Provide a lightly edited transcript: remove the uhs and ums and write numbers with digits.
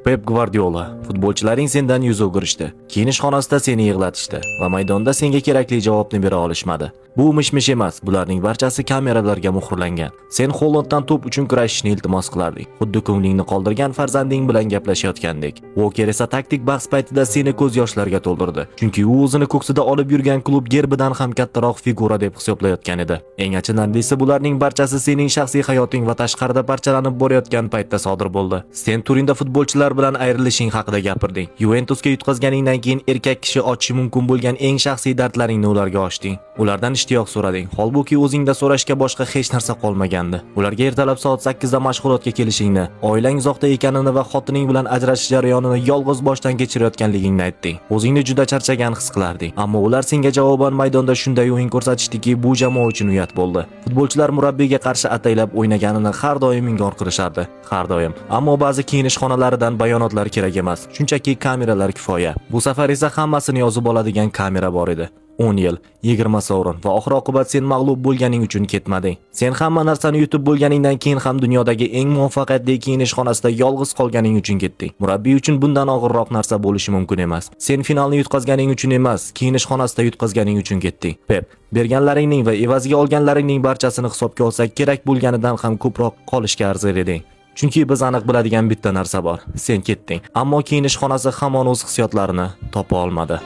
Pep Guardiola: futbolchilaring sendan yuz o'girishdi. Kiyinish xonasida seni yig'latishdi va maydonda senga kerakli javobni bera olishmadi. Bu mish-mish emas, bularning barchasi kameralarga muhrlangan. Sen Hollanddan to'p uchun kurashishni iltimos qilarding, xuddi ko'nglingni qoldirgan farzanding bilan gaplashayotgandek. Walker esa taktik bahs paytida seni ko'z yoshlarga to'ldirdi, chunki u o'zini ko'ksida olib yurgan klub gerbidan ham kattaroq figura deb hisoblayotgan edi. Eng achinarlisi, bularning barchasi sening shaxsiy hayoting va tashqarida parchalanib borayotgan paytda sodir bo'ldi. Sen Turinda futbolchilar bilan ayrilishing haqida gapirding. Juventusga yutqazganingdan keyin erkak kishi ochishi mumkin bo'lgan eng shaxsiy dardlaringni ularga ochding. Ulardan ishtiyoq so'rading. Holbuki o'zingda so'rashga boshqa hech narsa qolmagandi. Ularga ertalab soat 8 da mashg'ulotga kelishingni, oilang uzoqda ekanini va xotining bilan ajrashish jarayonini yolg'iz boshdan kechirayotganligingni aytding. O'zingni juda charchagan his qilarding. Ammo ular senga javoban maydonda shunday o'yin ko'rsatishdiki, bu jamoa uchun uyat bo'ldi. Futbolchilar murabbiyga qarshi ataylab o'ynaganini har doim inkor qilishardi. Har doim. Ammo ba'zi kiyinish xonalaridan bayonotlar kerak emas. Shunchaki kameralar kifoya. Bu safar esa hammasini yozib oladigan kamera bor edi. 10 yil, 20 sovrin va oxir oqibat sen mag'lub bo'lganing uchun ketmading. Sen hamma narsani yutib bo'lganingdan keyin ham dunyodagi eng muvaffaqiyatli kiyinish xonasida yolg'iz qolganing uchun ketding. Murabbiy uchun bundan og'irroq narsa bo'lishi mumkin emas. Sen finalni yutqazganing uchun emas, kiyinish xonasida yutqazganing uchun ketding. Pep, berganlaringning va evaziga olganlaringning barchasini hisobga olsak, kerak bo'lganidan ham ko'proq qolishga arzir eding. Chunki biz aniq biladigan bitta narsa bor. Sen ketding, ammo kiyinish xonasi hamon o'z hissiyotlarini topa olmadi.